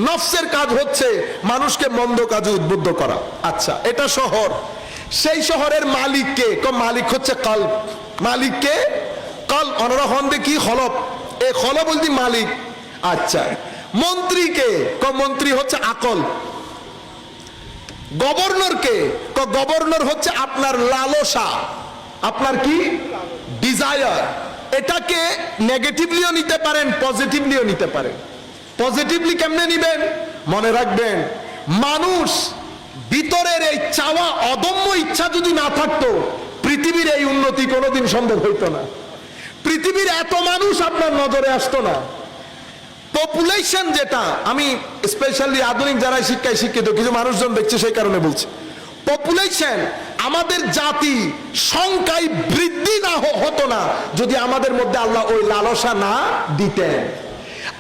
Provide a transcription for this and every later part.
নফসের কাজ হচ্ছে মানুষকে মন্দ কাজে উদ্বুদ্ধ করা। আচ্ছা, এটা শহর, সেই শহরের মালিককে? মালিক হচ্ছে কলব। মালিককে কলব, অনরা হন্দে কি হলব, এ হলব বলতে মালিক। আচ্ছা, মন্ত্রীকে? মন্ত্রী হচ্ছে আকল। গভর্নরকে? গভর্নর হচ্ছে আপনার লালসা, আপনার কি ডিজায়ার। এটাকে নেগেটিভলিও নিতে পারেন, পজিটিভলিও নিতে পারেন। পজিটিভলি কেমনে নিবেন? মনে রাখবেন, মানুষ ভিতরের এই চাওয়া, অদম্য ইচ্ছা যদি না থাকতো, পৃথিবীর এই উন্নতি কোনোদিন সম্ভব হইতো না। পৃথিবীর এত মানুষ আপনার নজরে আসতো না। পপুলেশন যেটা, আমি স্পেশালি আধুনিক যারা শিক্ষায় শিক্ষিত কিছু মানুষজন দেখছে সেই কারণে বলছি, পপুলেশন, আমাদের জাতি সংখ্যায় বৃদ্ধি না হতো না যদি আমাদের মধ্যে আল্লাহ ওই লালসা না দিতেন।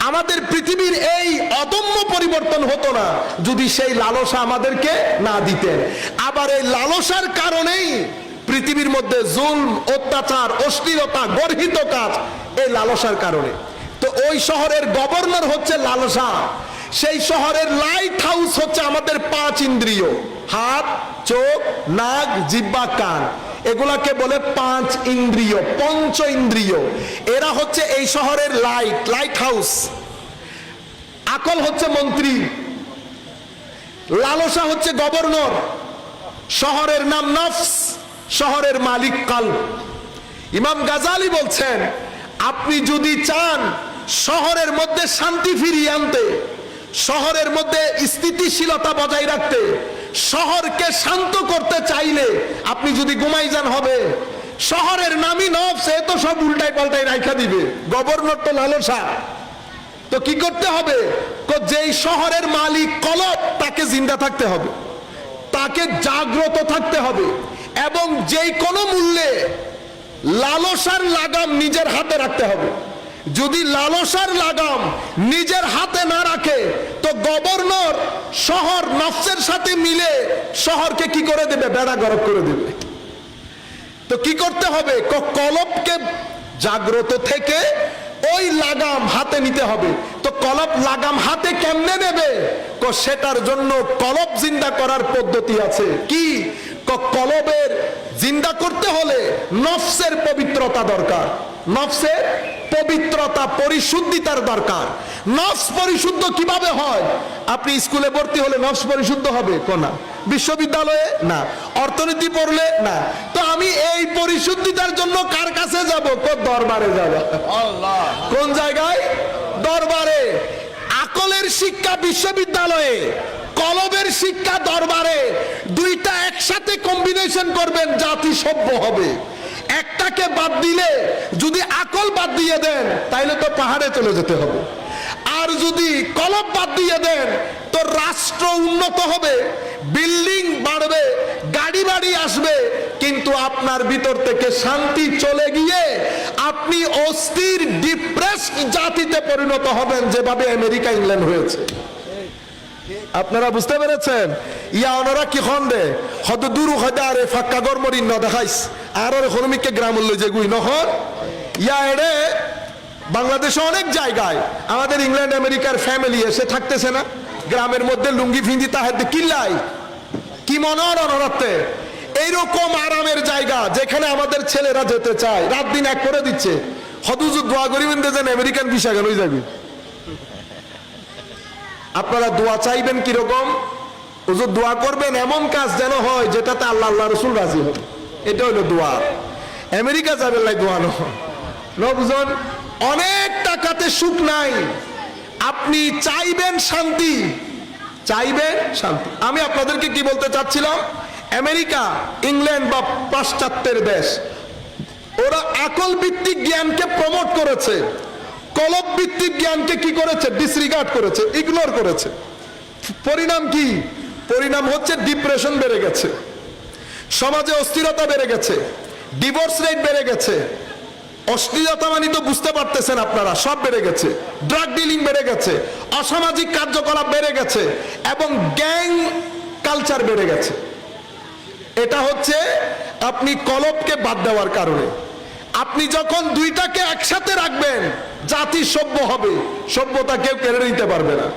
আমাদের পৃথিবীর এই অদম্য পরিবর্তন হতো না যদি সেই লালসা আমাদেরকে না দিতেন। আবার এই লালসার কারণেই পৃথিবীর মধ্যে জুলম, অত্যাচার, অশ্লীলতা, গর্হিত কাজ, এই লালসার কারণে। তো ওই শহরের গভর্নর হচ্ছে লালসা। সেই শহরের লাইট হাউস হচ্ছে আমাদের 5 ইন্দ্রিয়, হাত, চোখ, নাক, জিহ্বা, কান। এগুলাকে বলে 5 ইন্দ্রিয়, পঞ্চ ইন্দ্রিয়। এরা হচ্ছে এই শহরের লাইট হাউস। আকল হচ্ছে মন্ত্রী, লালসা হচ্ছে গভর্নর, শহরের নাম নফস, শহরের মালিক কলব। ইমাম গাজালি বলছেন, আপনি যদি চান শহরের মধ্যে শান্তি ফিরিয়ে আনতে, শহরের মধ্যে স্থিতিশীলতা বজায় রাখতে, শহরকে শান্ত করতে চাইলে আপনি যদি ঘুমাই যান হবে। শহরের নামই নফস, এ তো সব উল্টাই পাল্টাই রাইখা দিবে। গভর্নর তো লালসা। তো কি করতে হবে? যেই শহরের মালিক কলব, তাকে জিন্দা থাকতে হবে, তাকে জাগ্রত থাকতে হবে, এবং যেই কোনো মূল্যে লালসার লাগাম নিজের হাতে রাখতে হবে। যদি লালসার লাগাম নিজের হাতে না রাখে, তো গভর্নর শহর নফসের সাথে মিলে শহরকে কি করে দেবে? বেড়া গরক করে দেবে। তো কি করতে হবে? কলবকে জাগ্রত থেকে ওই লাগাম হাতে নিতে হবে। তো কলব লাগাম হাতে কেমনে নেবে? সেটার জন্য কলব জিন্দা করার পদ্ধতি আছে। কি? কলবের জিন্দা করতে হলে নফসের পবিত্রতা দরকার, নফসের পবিত্রতা, পরিশুদ্ধিতার দরকার। নফস পরিশুদ্ধ কিভাবে হয়? আপনি স্কুলে ভর্তি হলে নফস পরিশুদ্ধ হবে? না। বিশ্ববিদ্যালয়ে? না। অর্থনীতি পড়লে? না। তো আমি এই পরিশুদ্ধিতার জন্য কার কাছে যাব? দরবারে যাব। কোন জায়গায়? দরবারে। আকলের শিক্ষা বিশ্ববিদ্যালয়ে, কলবের শিক্ষা দরবারে। দুইটা একসাথে কম্বিনেশন করবেন, জাতি সভ্য হবে। একটাকে বাদ দিলে, যদি আকল বাদ দিয়ে দেন তাইলে তো পাহাড়ে চলে যেতে হবে। আর যদি কলব বাদ দিয়ে দেন তো রাষ্ট্র উন্নত হবে, বিল্ডিং বাড়বে, গাড়ি বাড়ি আসবে, কিন্তু আপনার ভিতর থেকে শান্তি চলে গিয়ে আপনি অস্থির, ডিপ্রেসড জাতিতে পরিণত হবেন, যেভাবে আমেরিকা, ইংল্যান্ড হয়েছে। আপনারা বুঝতে পেরেছেন? ইয়া ওনারা কি খন্দে হদ দূর হাজারে ফাক্কা গরমরি ন দেখাইস আর হনুমিককে গ্রাম লই যে গুই নহর ইয়া এড়ে। বাংলাদেশে অনেক জায়গায় আমাদের ইংল্যান্ড আমেরিকার ফ্যামিলি এসে থাকতেছে না, গ্রামের মধ্যে লুঙ্গি ফিন্দি তাহাতে কিল্লাই কি মনোর অনরাতে। এইরকম আরামের জায়গা যেখানে আমাদের ছেলেরা যেতে চায়, রাত দিন এক করে দিচ্ছে। হদুজু দোয়া করিবেন যেন আমেরিকান ভিসা গেলই যাবি। আপনারা দোয়া চাইবেন কিরকম? হুজুর দোয়া করবেন এমন কাজ যেন হয় যেটাতে আল্লাহ, আল্লাহ রসুল রাজি হবে। এটা হলো দোয়া। আমেরিকা যাবেন লাই দোয়া নবজন। অনেক টাকাতে সুখ নাই, আপনি চাইবেন শান্তি, চাইবেন শান্তি। আমি আপনাদেরকে কি বলতে চাচ্ছিলাম, আমেরিকা, ইংল্যান্ড বা পাশ্চাত্যের দেশ, ওরা আকল ভিত্তিক জ্ঞানকে প্রমোট করেছে, কলব ভিত্তিক জ্ঞানকে কি করেছে? ডিসরিগার্ড করেছে, ইগনোর করেছে। পরিণাম কি? পরিণাম হচ্ছে ডিপ্রেশন বেড়ে গেছে, সমাজে অস্থিরতা বেড়ে গেছে, ডিভোর্স রেট বেড়ে গেছে, অশ্লীলতা মানে তো বুঝতে পারতেছেন আপনারা, সব বেড়ে গেছে, ড্রাগ ডিলিং বেড়ে গেছে, অসামাজিক কার্যকলাপ বেড়ে গেছে, এবং গ্যাং কালচার বেড়ে গেছে। এটা হচ্ছে আপনি কলবকে বাদ দেওয়ার কারণে। আপনি যখন দুইটাকে একসাথে রাখবেন, জাতি সভ্য হবে, সভ্যতা কেউ কেড়ে নিতে পারবে না।